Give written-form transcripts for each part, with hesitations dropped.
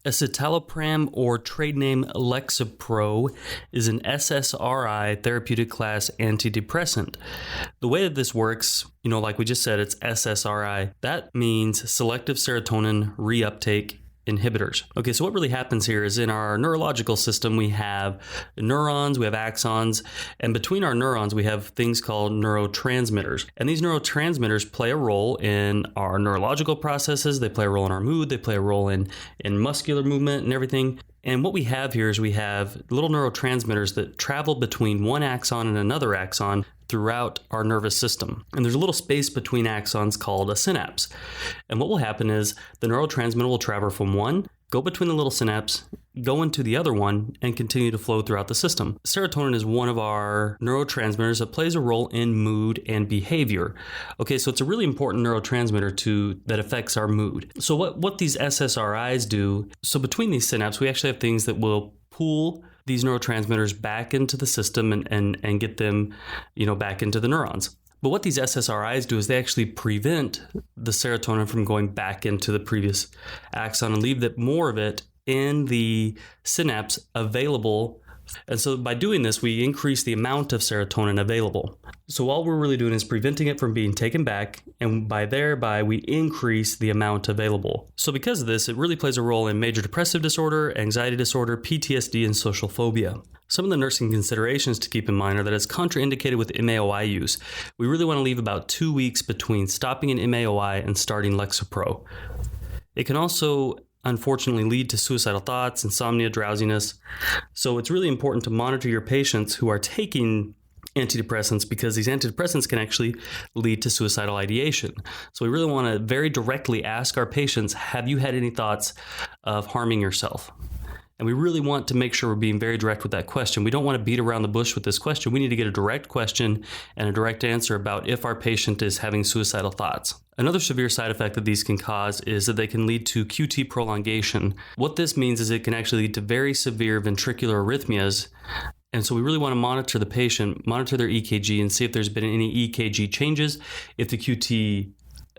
Escitalopram, or trade name Lexapro, is an SSRI therapeutic class antidepressant. The way that this works, like we just said, it's SSRI. That means selective serotonin reuptake inhibitors. Okay, so what really happens here is in our neurological system, we have neurons, we have axons, and between our neurons, we have things called neurotransmitters. And these neurotransmitters play a role in our neurological processes, they play a role in our mood, they play a role in muscular movement and everything. And what we have here is we have little neurotransmitters that travel between one axon and another axon throughout our nervous system. And there's a little space between axons called a synapse. And what will happen is the neurotransmitter will travel from one, go between the little synapse, go into the other one, and continue to flow throughout the system. Serotonin is one of our neurotransmitters that plays a role in mood and behavior. Okay, so it's a really important neurotransmitter that affects our mood. So what these SSRIs do, so between these synapses, we actually have things that will pull these neurotransmitters back into the system and get them, back into the neurons. But what these SSRIs do is they actually prevent the serotonin from going back into the previous axon and leave more of it in the synapse available. And so by doing this, we increase the amount of serotonin available. So all we're really doing is preventing it from being taken back, and thereby we increase the amount available. So because of this, it really plays a role in major depressive disorder, anxiety disorder, PTSD, and social phobia. Some of the nursing considerations to keep in mind are that it's contraindicated with MAOI use. We really want to leave about 2 weeks between stopping an MAOI and starting Lexapro. It can also unfortunately lead to suicidal thoughts, insomnia, drowsiness. So it's really important to monitor your patients who are taking antidepressants, because these antidepressants can actually lead to suicidal ideation. So we really want to very directly ask our patients, have you had any thoughts of harming yourself? And we really want to make sure we're being very direct with that question. We don't want to beat around the bush with this question. We need to get a direct question and a direct answer about if our patient is having suicidal thoughts. Another severe side effect that these can cause is that they can lead to QT prolongation. What this means is it can actually lead to very severe ventricular arrhythmias. And so we really want to monitor the patient, monitor their EKG, and see if there's been any EKG changes, if the QT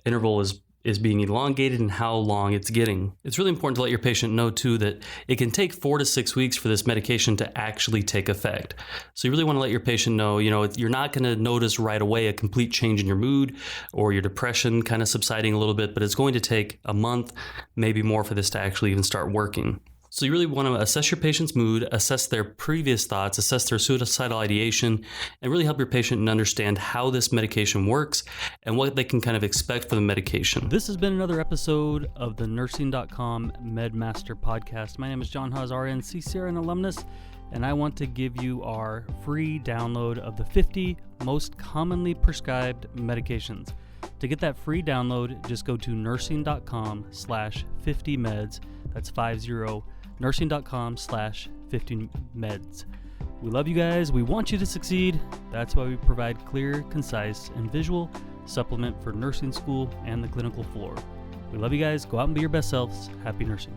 interval is being elongated, and how long it's getting. It's really important to let your patient know too that it can take 4 to 6 weeks for this medication to actually take effect. So you really want to let your patient know, you're not going to notice right away a complete change in your mood or your depression kind of subsiding a little bit, but it's going to take a month, maybe more, for this to actually even start working. So you really want to assess your patient's mood, assess their previous thoughts, assess their suicidal ideation, and really help your patient understand how this medication works and what they can kind of expect for the medication. This has been another episode of the Nursing.com MedMaster Podcast. My name is John Haas, RN, CCRN alumnus, and I want to give you our free download of the 50 most commonly prescribed medications. To get that free download, just go to nursing.com/50meds. That's 50. nursing.com/50meds. We love you guys. We want you to succeed. That's why we provide clear, concise, and visual supplement for nursing school and the clinical floor. We love you guys. Go out and be your best selves. Happy nursing.